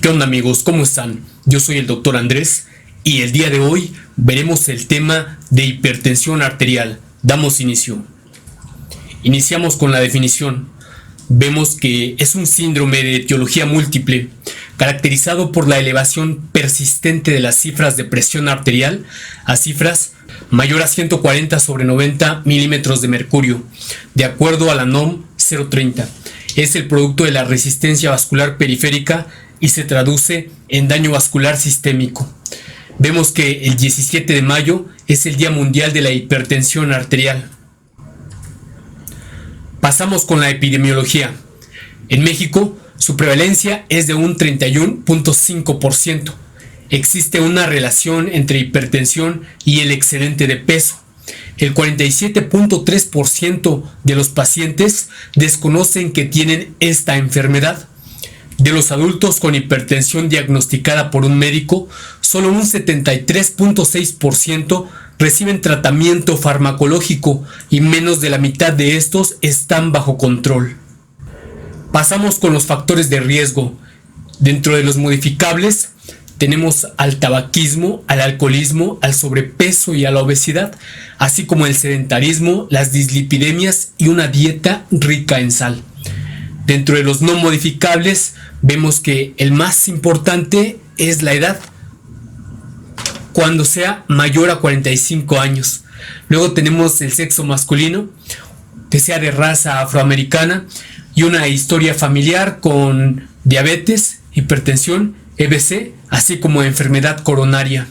¿Qué onda amigos? ¿Cómo están? Yo soy el doctor Andrés y el día de hoy veremos el tema de hipertensión arterial. Damos inicio. Iniciamos con la definición. Vemos que es un síndrome de etiología múltiple, caracterizado por la elevación persistente de las cifras de presión arterial a cifras mayor a 140/90 milímetros de mercurio, de acuerdo a la NOM 030. Es el producto de la resistencia vascular periférica y se traduce en daño vascular sistémico. Vemos que el 17 de mayo es el Día Mundial de la Hipertensión Arterial. Pasamos con la epidemiología. En México, su prevalencia es de un 31.5%. Existe una relación entre hipertensión y el excedente de peso. El 47.3% de los pacientes desconocen que tienen esta enfermedad. De los adultos con hipertensión diagnosticada por un médico, solo un 73.6% reciben tratamiento farmacológico y menos de la mitad de estos están bajo control. Pasamos con los factores de riesgo. Dentro de los modificables tenemos al tabaquismo, al alcoholismo, al sobrepeso y a la obesidad, así como el sedentarismo, las dislipidemias y una dieta rica en sal. Dentro de los no modificables vemos que el más importante es la edad, cuando sea mayor a 45 años. Luego tenemos el sexo masculino, que sea de raza afroamericana y una historia familiar con diabetes, hipertensión, EBC, así como enfermedad coronaria.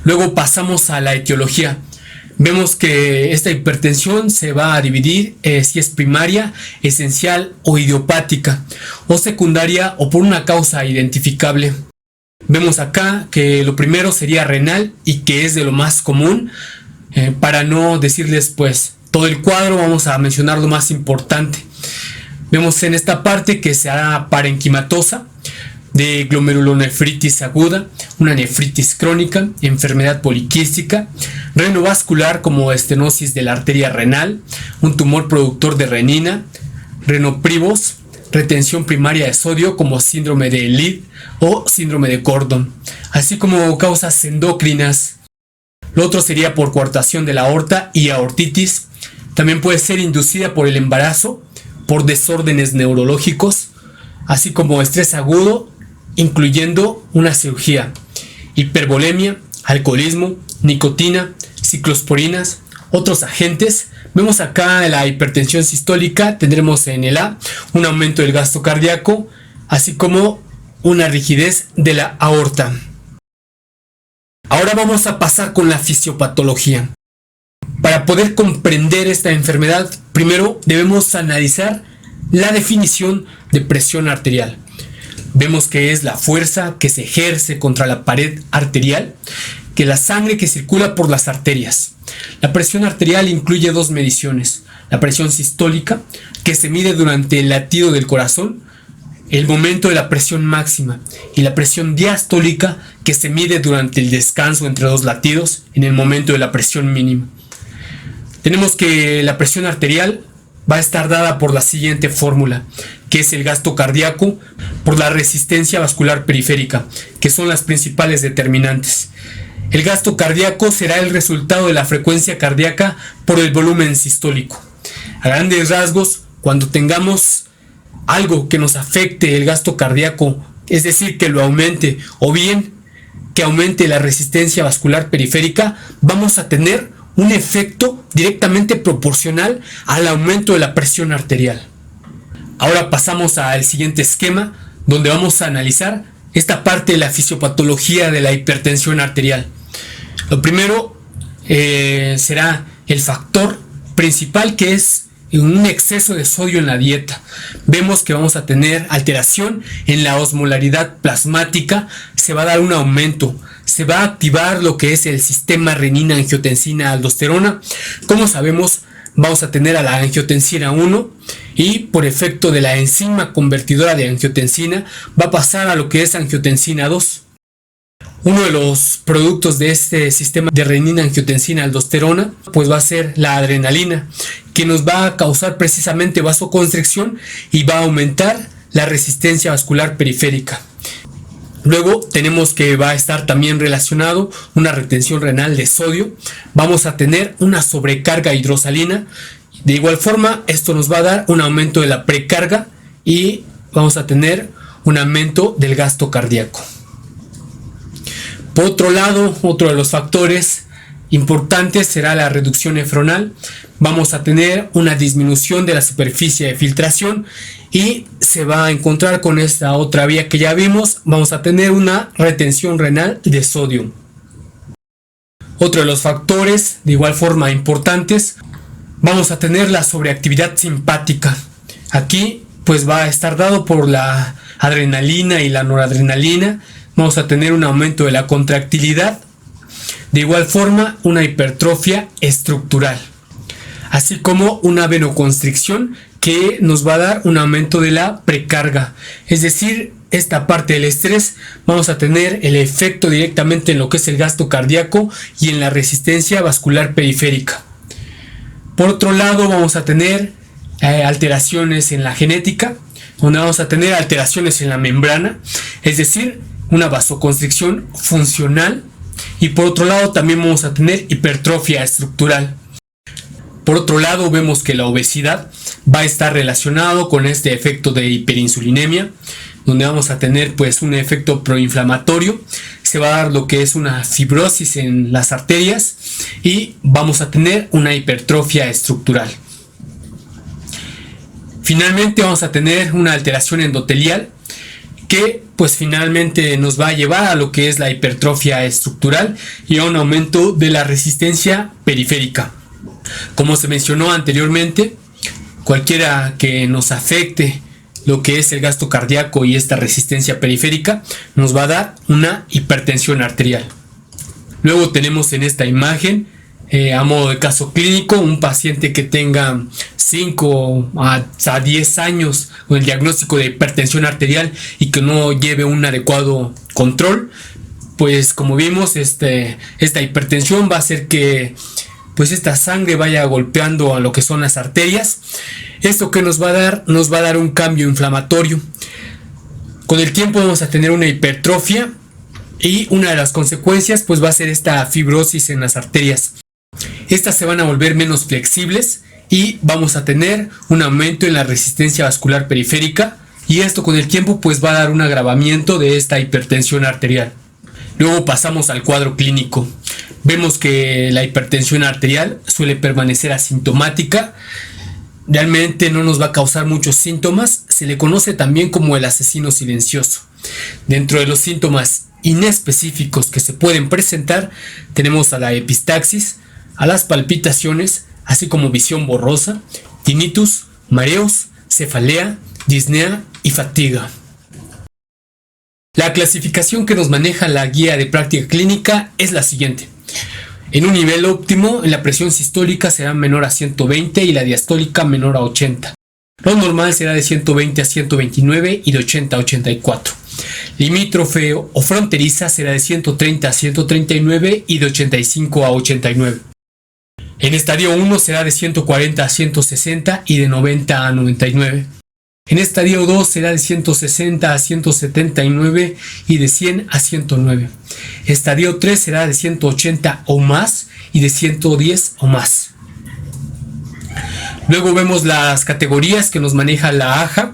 Luego pasamos a la etiología. Vemos que esta hipertensión se va a dividir si es primaria, esencial o idiopática, o secundaria o por una causa identificable. Vemos acá que lo primero sería renal y que es de lo más común. Para no decirles pues todo el cuadro, vamos a mencionar lo más importante. Vemos en esta parte que se hará parenquimatosa, de glomerulonefritis aguda, una nefritis crónica, enfermedad poliquística, renovascular como estenosis de la arteria renal, un tumor productor de renina, renoprivos, retención primaria de sodio como síndrome de Leigh o síndrome de Gordon, así como causas endocrinas. Lo otro sería por coartación de la aorta y aortitis. También puede ser inducida por el embarazo, por desórdenes neurológicos, así como estrés agudo, incluyendo una cirugía, hipervolemia, alcoholismo, nicotina, ciclosporinas, otros agentes. Vemos acá la hipertensión sistólica, tendremos en el A un aumento del gasto cardíaco, así como una rigidez de la aorta. Ahora vamos a pasar con la fisiopatología. Para poder comprender esta enfermedad, primero debemos analizar la definición de presión arterial. Vemos que es la fuerza que se ejerce contra la pared arterial, que la sangre que circula por las arterias. La presión arterial incluye dos mediciones: la presión sistólica, que se mide durante el latido del corazón, el momento de la presión máxima, y la presión diastólica, que se mide durante el descanso entre dos latidos, en el momento de la presión mínima. Tenemos que la presión arterial va a estar dada por la siguiente fórmula, que es el gasto cardíaco por la resistencia vascular periférica, que son las principales determinantes. El gasto cardíaco será el resultado de la frecuencia cardíaca por el volumen sistólico. A grandes rasgos, cuando tengamos algo que nos afecte el gasto cardíaco, es decir, que lo aumente, o bien que aumente la resistencia vascular periférica, vamos a tener un efecto directamente proporcional al aumento de la presión arterial. Ahora pasamos al siguiente esquema, donde vamos a analizar esta parte de la fisiopatología de la hipertensión arterial. Lo primero será el factor principal, que es un exceso de sodio en la dieta. Vemos que vamos a tener alteración en la osmolaridad plasmática, se va a dar un aumento, se va a activar lo que es el sistema renina-angiotensina-aldosterona. Como sabemos, vamos a tener a la angiotensina 1 y por efecto de la enzima convertidora de angiotensina va a pasar a lo que es angiotensina 2. Uno de los productos de este sistema de renina-angiotensina-aldosterona pues va a ser la adrenalina, que nos va a causar precisamente vasoconstricción y va a aumentar la resistencia vascular periférica. Luego tenemos que va a estar también relacionado una retención renal de sodio. Vamos a tener una sobrecarga hidrosalina. De igual forma, esto nos va a dar un aumento de la precarga y vamos a tener un aumento del gasto cardíaco. Por otro lado, otro de los factores importantes será la reducción nefronal. Vamos a tener una disminución de la superficie de filtración y se va a encontrar con esta otra vía que ya vimos. Vamos a tener una retención renal de sodio. Otro de los factores de igual forma importantes, vamos a tener la sobreactividad simpática. Aquí pues va a estar dado por la adrenalina y la noradrenalina. Vamos a tener un aumento de la contractilidad. De igual forma, una hipertrofia estructural, así como una venoconstricción que nos va a dar un aumento de la precarga. Es decir, esta parte del estrés vamos a tener el efecto directamente en lo que es el gasto cardíaco y en la resistencia vascular periférica. Por otro lado, vamos a tener alteraciones en la genética, donde vamos a tener alteraciones en la membrana, es decir, una vasoconstricción funcional. Y por otro lado también vamos a tener hipertrofia estructural. Por otro lado vemos que la obesidad va a estar relacionado con este efecto de hiperinsulinemia, donde vamos a tener pues un efecto proinflamatorio. Se va a dar lo que es una fibrosis en las arterias y vamos a tener una hipertrofia estructural. Finalmente vamos a tener una alteración endotelial que pues finalmente nos va a llevar a lo que es la hipertrofia estructural y a un aumento de la resistencia periférica. Como se mencionó anteriormente, cualquiera que nos afecte lo que es el gasto cardíaco y esta resistencia periférica nos va a dar una hipertensión arterial. Luego tenemos en esta imagen a modo de caso clínico un paciente que tenga 5 a 10 años con el diagnóstico de hipertensión arterial y que no lleve un adecuado control. Pues como vimos, esta hipertensión va a hacer que pues esta sangre vaya golpeando a lo que son las arterias. Esto que nos va a dar, nos va a dar un cambio inflamatorio. Con el tiempo vamos a tener una hipertrofia y una de las consecuencias pues va a ser esta fibrosis en las arterias. Estas se van a volver menos flexibles y vamos a tener un aumento en la resistencia vascular periférica, y esto con el tiempo pues va a dar un agravamiento de esta hipertensión arterial. Luego pasamos al cuadro clínico. Vemos que la hipertensión arterial suele permanecer asintomática. Realmente no nos va a causar muchos síntomas. Se le conoce también como el asesino silencioso. Dentro de los síntomas inespecíficos que se pueden presentar tenemos a la epistaxis, a las palpitaciones, así como visión borrosa, tinnitus, mareos, cefalea, disnea y fatiga. La clasificación que nos maneja la guía de práctica clínica es la siguiente. En un nivel óptimo, la presión sistólica será menor a 120 y la diastólica menor a 80. Lo normal será de 120 a 129 y de 80 a 84. Limítrofe o fronteriza será de 130 a 139 y de 85 a 89. En estadio 1 será de 140 a 160 y de 90 a 99. En estadio 2 será de 160 a 179 y de 100 a 109. Estadio 3 será de 180 o más y de 110 o más. Luego vemos las categorías que nos maneja la AJA.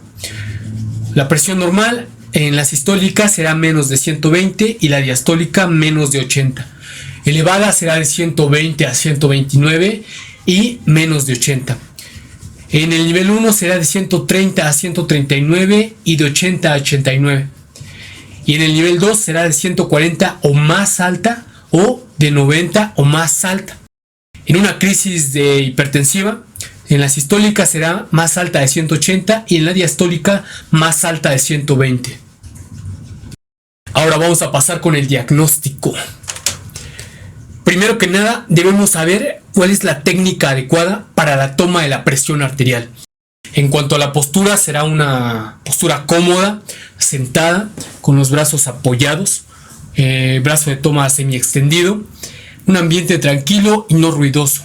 La presión normal en la sistólica será menos de 120 y la diastólica menos de 80. Elevada será de 120 a 129 y menos de 80. En el nivel 1 será de 130 a 139 y de 80 a 89. Y en el nivel 2 será de 140 o más alta o de 90 o más alta. En una crisis de hipertensiva, en la sistólica será más alta de 180 y en la diastólica más alta de 120. Ahora vamos a pasar con el diagnóstico. Primero que nada, debemos saber cuál es la técnica adecuada para la toma de la presión arterial. En cuanto a la postura, será una postura cómoda, sentada, con los brazos apoyados, brazo de toma semi-extendido, un ambiente tranquilo y no ruidoso.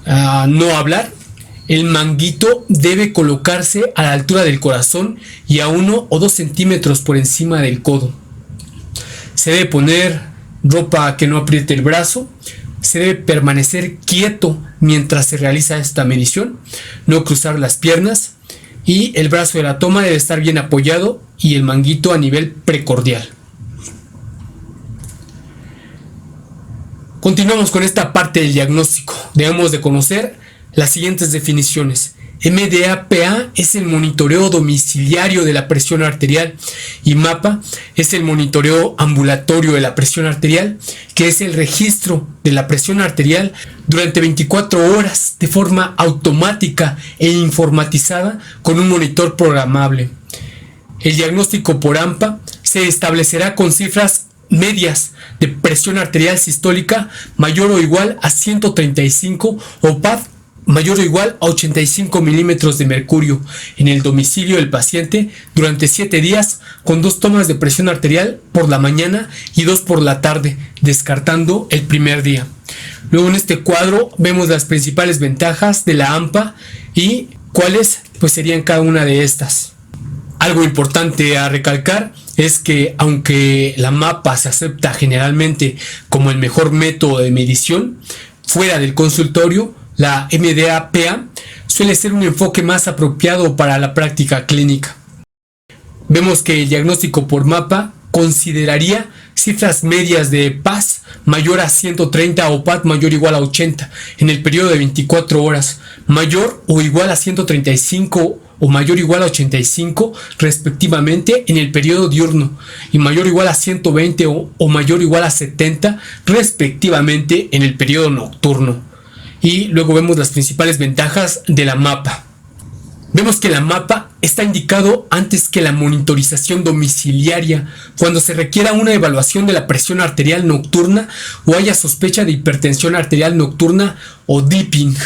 No hablar El manguito debe colocarse a la altura del corazón y a 1 o 2 centímetros por encima del codo. Se debe poner ropa que no apriete el brazo. Se debe permanecer quieto mientras se realiza esta medición, no cruzar las piernas, y el brazo de la toma debe estar bien apoyado y el manguito a nivel precordial. Continuamos con esta parte del diagnóstico. Debemos de conocer las siguientes definiciones. MDA-PA es el monitoreo domiciliario de la presión arterial y MAPA es el monitoreo ambulatorio de la presión arterial, que es el registro de la presión arterial durante 24 horas de forma automática e informatizada con un monitor programable. El diagnóstico por AMPA se establecerá con cifras medias de presión arterial sistólica mayor o igual a 135 o PAD mayor o igual a 85 milímetros de mercurio en el domicilio del paciente durante 7 días, con 2 tomas de presión arterial por la mañana y 2 por la tarde, descartando el primer día. Luego en este cuadro vemos las principales ventajas de la AMPA y cuáles pues serían cada una de estas. Algo importante a recalcar es que aunque la MAPA se acepta generalmente como el mejor método de medición fuera del consultorio, la MDA-PA suele ser un enfoque más apropiado para la práctica clínica. Vemos que el diagnóstico por MAPA consideraría cifras medias de PAS mayor a 130 o PAD mayor o igual a 80 en el periodo de 24 horas, mayor o igual a 135 o mayor o igual a 85 respectivamente en el periodo diurno y mayor o igual a 120 o mayor o igual a 70 respectivamente en el periodo nocturno. Y luego vemos las principales ventajas de la MAPA. Vemos que la MAPA está indicado antes que la monitorización domiciliaria cuando se requiera una evaluación de la presión arterial nocturna o haya sospecha de hipertensión arterial nocturna o dipping.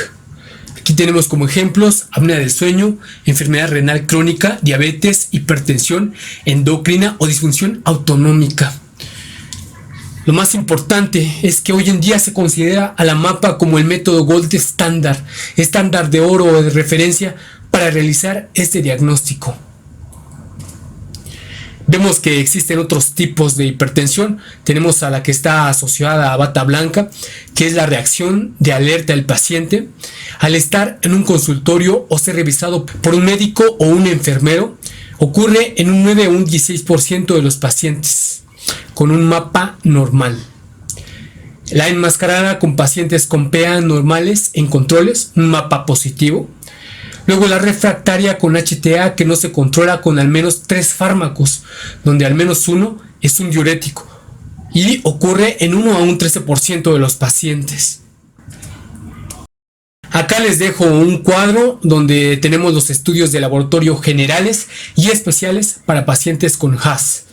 Aquí tenemos como ejemplos apnea del sueño, enfermedad renal crónica, diabetes, hipertensión endocrina o disfunción autonómica. Lo más importante es que hoy en día se considera a la MAPA como el método gold estándar de oro o de referencia para realizar este diagnóstico. Vemos que existen otros tipos de hipertensión. Tenemos a la que está asociada a bata blanca, que es la reacción de alerta del paciente al estar en un consultorio o ser revisado por un médico o un enfermero. Ocurre en un 9 o un 16% de los pacientes con un MAPA normal. La enmascarada con pacientes con PA normales en controles, un MAPA positivo. Luego la refractaria con HTA que no se controla con al menos 3 fármacos, donde al menos uno es un diurético y ocurre en 1 a un 13% de los pacientes. Acá les dejo un cuadro donde tenemos los estudios de laboratorio generales y especiales para pacientes con HAS.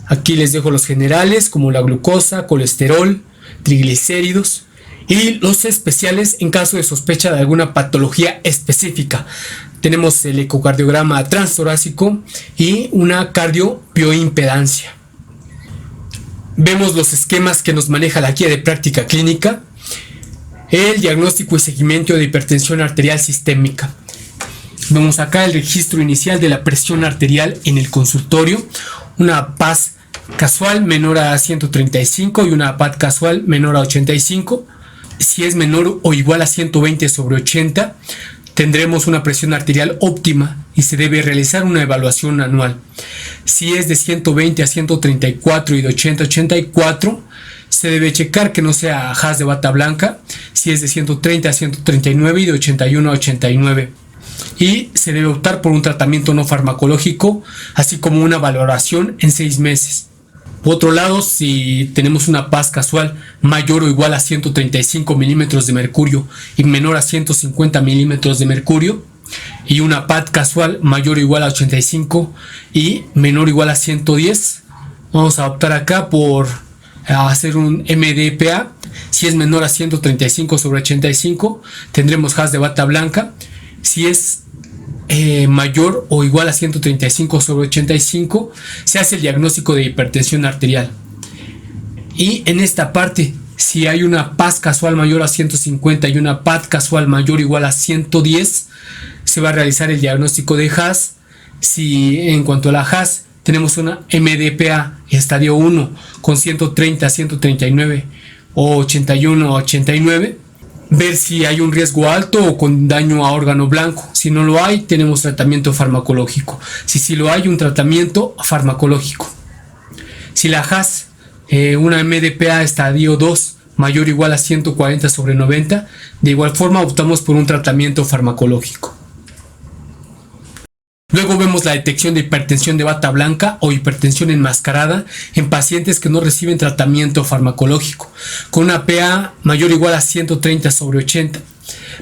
Aquí les dejo los generales como la glucosa, colesterol, triglicéridos y los especiales en caso de sospecha de alguna patología específica. Tenemos el ecocardiograma transtorácico y una cardiobioimpedancia. Vemos los esquemas que nos maneja la guía de práctica clínica. El diagnóstico y seguimiento de hipertensión arterial sistémica. Vemos acá el registro inicial de la presión arterial en el consultorio. Una PAS casual menor a 135 y una PAD casual menor a 85. Si es menor o igual a 120/80, tendremos una presión arterial óptima y se debe realizar una evaluación anual. Si es de 120 a 134 y de 80 a 84, se debe checar que no sea HAS de bata blanca. Si es de 130 a 139 y de 81 a 89. Y se debe optar por un tratamiento no farmacológico, así como una valoración en 6 meses. Por otro lado, si tenemos una PAS casual mayor o igual a 135 milímetros de mercurio y menor a 150 milímetros de mercurio, y una PAD casual mayor o igual a 85 y menor o igual a 110, vamos a optar acá por hacer un MDPA. Si es menor a 135/85, tendremos HAS de bata blanca. Si es mayor o igual a 135/85, se hace el diagnóstico de hipertensión arterial. Y en esta parte Si hay una paz casual mayor a 150 y una paz casual mayor o igual a 110, se va a realizar el diagnóstico de Haas. Si en cuanto a la Haas tenemos una MDPA estadio 1 con 130, 139 o 81 o 89, ver si hay un riesgo alto o con daño a órgano blanco. Si no lo hay, tenemos tratamiento farmacológico. Si sí lo hay, un tratamiento farmacológico. Si la Haas, una MDPA estadio 2 mayor o igual a 140/90, de igual forma optamos por un tratamiento farmacológico. Luego vemos la detección de hipertensión de bata blanca o hipertensión enmascarada en pacientes que no reciben tratamiento farmacológico, con una PA mayor o igual a 130/80.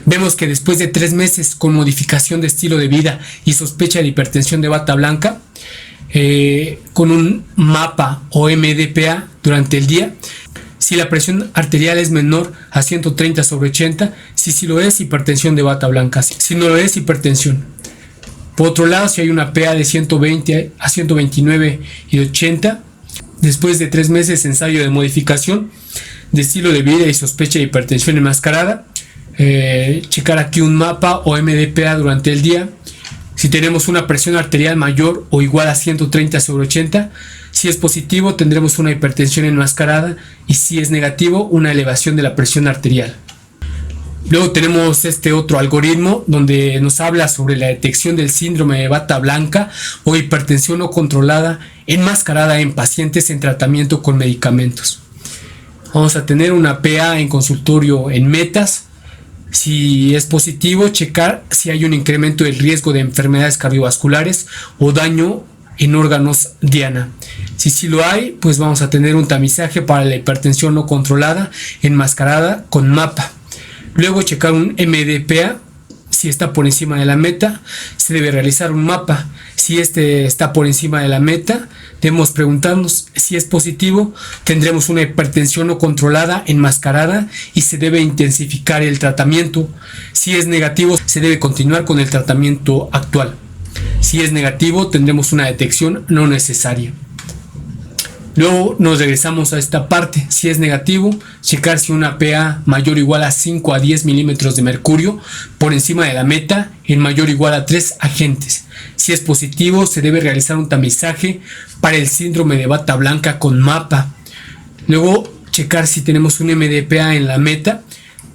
Vemos que después de 3 meses con modificación de estilo de vida y sospecha de hipertensión de bata blanca, con un MAPA o MDPA durante el día, si la presión arterial es menor a 130/80, si lo es, hipertensión de bata blanca, si no lo es, hipertensión. Por otro lado, si hay una PA de 120 a 129 y 80, después de 3 meses ensayo de modificación de estilo de vida y sospecha de hipertensión enmascarada, checar aquí un MAPA o MDPA durante el día. Si tenemos una presión arterial mayor o igual a 130/80, si es positivo tendremos una hipertensión enmascarada y si es negativo una elevación de la presión arterial. Luego tenemos este otro algoritmo donde nos habla sobre la detección del síndrome de bata blanca o hipertensión no controlada enmascarada en pacientes en tratamiento con medicamentos. Vamos a tener una PA en consultorio en metas. Si es positivo, checar si hay un incremento del riesgo de enfermedades cardiovasculares o daño en órganos diana. Si sí lo hay, pues vamos a tener un tamizaje para la hipertensión no controlada enmascarada con MAPA. Luego checar un MDPA. Si está por encima de la meta, se debe realizar un MAPA. Si este está por encima de la meta, debemos preguntarnos si es positivo, tendremos una hipertensión no controlada enmascarada y se debe intensificar el tratamiento. Si es negativo, se debe continuar con el tratamiento actual. Si es negativo, tendremos una detección no necesaria. Luego nos regresamos a esta parte. Si es negativo, checar si una PA mayor o igual a 5 a 10 milímetros de mercurio por encima de la meta en mayor o igual a 3 agentes. Si es positivo, se debe realizar un tamizaje para el síndrome de bata blanca con MAPA. Luego checar si tenemos un MDPA en la meta.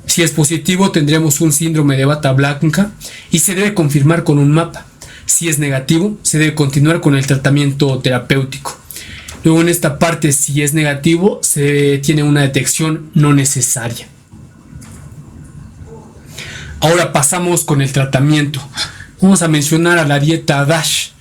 Si es positivo, tendremos un síndrome de bata blanca y se debe confirmar con un MAPA. Si es negativo, se debe continuar con el tratamiento terapéutico. Luego en esta parte, si es negativo, se tiene una detección no necesaria. Ahora pasamos con el tratamiento. Vamos a mencionar a la dieta DASH,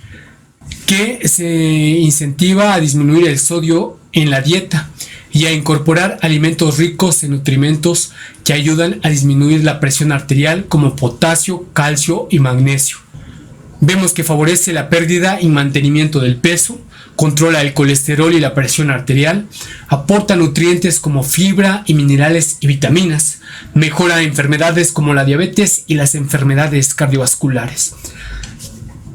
que se incentiva a disminuir el sodio en la dieta y a incorporar alimentos ricos en nutrimentos que ayudan a disminuir la presión arterial como potasio, calcio y magnesio. Vemos que favorece la pérdida y mantenimiento del peso, controla el colesterol y la presión arterial, aporta nutrientes como fibra y minerales y vitaminas, mejora enfermedades como la diabetes y las enfermedades cardiovasculares.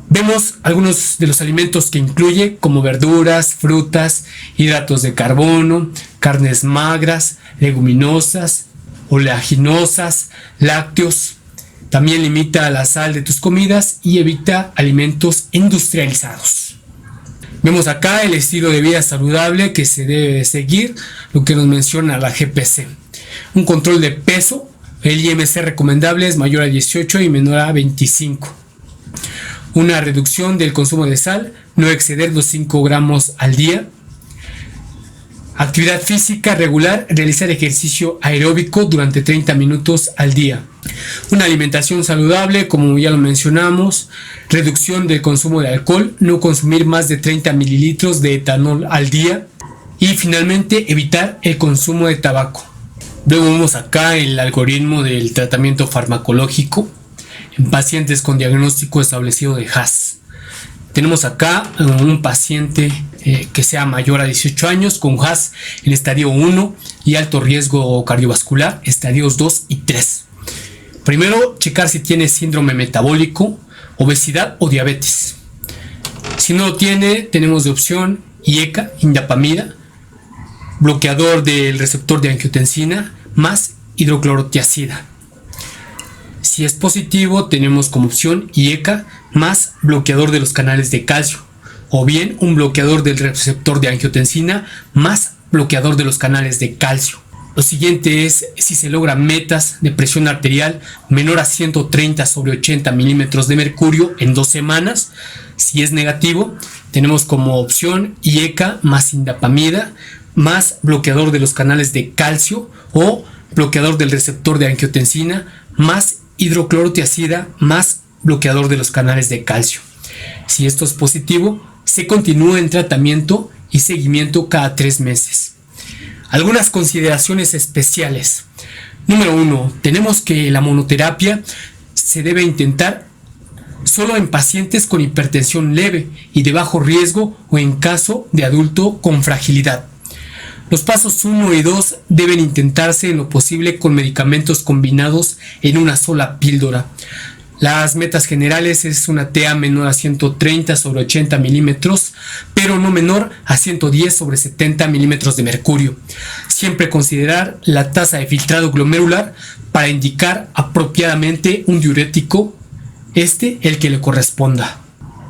Vemos algunos de los alimentos que incluye, como verduras, frutas, hidratos de carbono, carnes magras, leguminosas, oleaginosas, lácteos. También limita la sal de tus comidas y evita alimentos industrializados. Vemos acá el estilo de vida saludable que se debe seguir, lo que nos menciona la GPC. Un control de peso, el IMC recomendable es mayor a 18 y menor a 25. Una reducción del consumo de sal, no exceder los 5 gramos al día. Actividad física regular, realizar ejercicio aeróbico durante 30 minutos al día. Una alimentación saludable, como ya lo mencionamos. Reducción del consumo de alcohol, no consumir más de 30 mililitros de etanol al día. Y finalmente, evitar el consumo de tabaco. Luego vemos acá el algoritmo del tratamiento farmacológico en pacientes con diagnóstico establecido de Haas. Tenemos acá un paciente que sea mayor a 18 años con Haas en estadio 1 y alto riesgo cardiovascular, estadios 2 y 3. Primero, checar si tiene síndrome metabólico, obesidad o diabetes. Si no lo tiene, tenemos de opción IECA, indapamida. bloqueador del receptor de angiotensina más hidroclorotiazida. Si es positivo, tenemos como opción IECA más bloqueador de los canales de calcio, o bien un bloqueador del receptor de angiotensina más bloqueador de los canales de calcio. Lo siguiente es si se logra metas de presión arterial menor a 130/80 milímetros de mercurio en 2 semanas. Si es negativo, tenemos como opción IECA más indapamida más bloqueador de los canales de calcio o bloqueador del receptor de angiotensina más hidroclorotiazida más bloqueador de los canales de calcio. Si esto es positivo, se continúa en tratamiento y seguimiento cada 3 meses. Algunas consideraciones especiales. Número 1. Tenemos que la monoterapia se debe intentar solo en pacientes con hipertensión leve y de bajo riesgo o en caso de adulto con fragilidad. Los pasos 1 y 2 deben intentarse en lo posible con medicamentos combinados en una sola píldora. Las metas generales es una TA menor a 130/80 milímetros, pero no menor a 110/70 milímetros de mercurio. Siempre considerar la tasa de filtrado glomerular para indicar apropiadamente un diurético, el que le corresponda.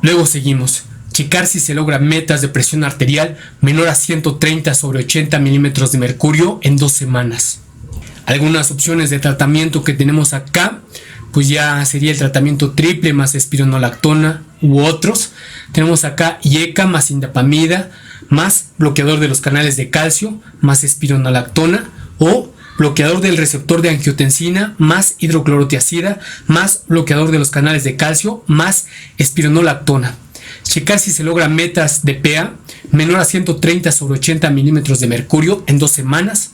Luego seguimos. Checar si se logra metas de presión arterial menor a 130/80 milímetros de mercurio en 2 semanas. Algunas opciones de tratamiento que tenemos acá, pues ya sería el tratamiento triple más espironolactona u otros. Tenemos acá IECA más indapamida más bloqueador de los canales de calcio más espironolactona o bloqueador del receptor de angiotensina más hidroclorotiazida más bloqueador de los canales de calcio más espironolactona. Checar si se logra metas de PA menor a 130/80 milímetros de mercurio en 2 semanas.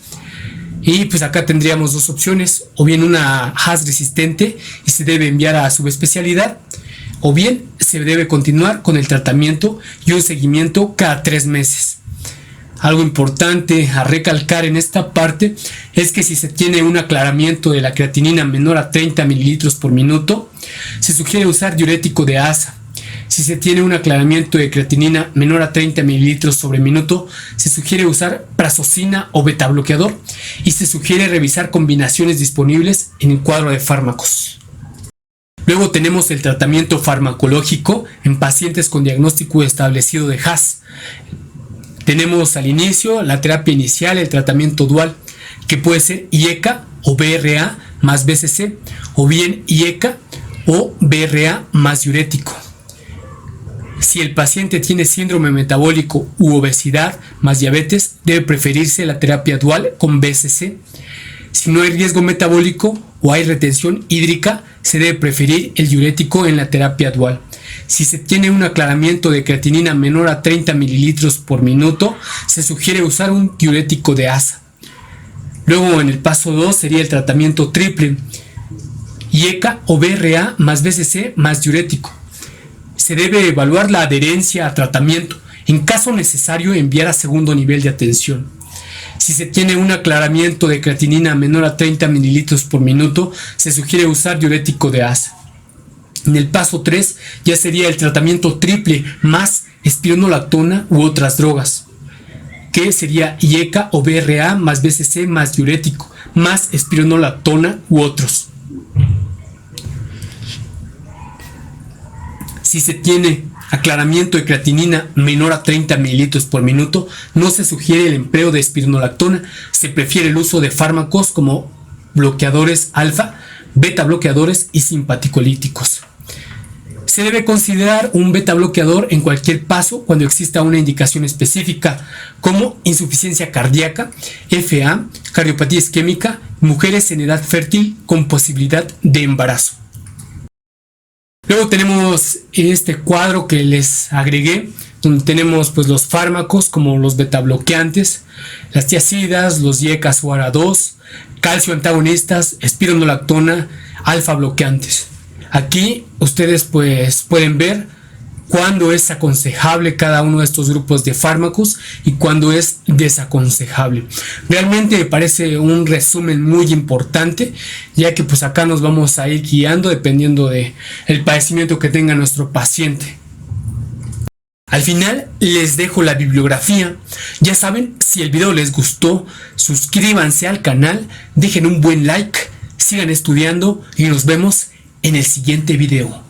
Y pues acá tendríamos 2 opciones, o bien una HAS resistente y se debe enviar a subespecialidad, o bien se debe continuar con el tratamiento y un seguimiento cada 3 meses. Algo importante a recalcar en esta parte es que si se tiene un aclaramiento de la creatinina menor a 30 mililitros por minuto, se sugiere usar diurético de ASA. Si se tiene un aclaramiento de creatinina menor a 30 mililitros sobre minuto, se sugiere usar prazosina o beta bloqueador y se sugiere revisar combinaciones disponibles en el cuadro de fármacos. Luego tenemos el tratamiento farmacológico en pacientes con diagnóstico establecido de HAS. Tenemos al inicio la terapia inicial, el tratamiento dual, que puede ser IECA o BRA más BCC, o bien IECA o BRA más diurético. Si el paciente tiene síndrome metabólico u obesidad más diabetes, debe preferirse la terapia dual con BCC. Si no hay riesgo metabólico o hay retención hídrica, se debe preferir el diurético en la terapia dual. Si se tiene un aclaramiento de creatinina menor a 30 mililitros por minuto, se sugiere usar un diurético de ASA. Luego en el paso 2 sería el tratamiento triple, IECA o BRA más BCC más diurético. Se debe evaluar la adherencia a tratamiento, en caso necesario enviar a segundo nivel de atención. Si se tiene un aclaramiento de creatinina menor a 30 mililitros por minuto, se sugiere usar diurético de ASA. En el paso 3 ya sería el tratamiento triple más espironolactona u otras drogas, que sería IECA o BRA más BCC más diurético, más espironolactona u otros. Si se tiene aclaramiento de creatinina menor a 30 mililitros por minuto, no se sugiere el empleo de espironolactona, se prefiere el uso de fármacos como bloqueadores alfa, beta bloqueadores y simpaticolíticos. Se debe considerar un beta bloqueador en cualquier paso cuando exista una indicación específica, como insuficiencia cardíaca, FA, cardiopatía isquémica, mujeres en edad fértil con posibilidad de embarazo. Luego tenemos este cuadro que les agregué, donde tenemos pues los fármacos como los beta bloqueantes, las tiazidas, los IECAs o ARA2, calcio antagonistas, espironolactona, alfa bloqueantes. Aquí ustedes pues pueden ver cuándo es aconsejable cada uno de estos grupos de fármacos y cuándo es desaconsejable. Realmente me parece un resumen muy importante, ya que pues acá nos vamos a ir guiando dependiendo de el padecimiento que tenga nuestro paciente. Al final les dejo la bibliografía. Ya saben, si el video les gustó, suscríbanse al canal, dejen un buen like, sigan estudiando y nos vemos en el siguiente video.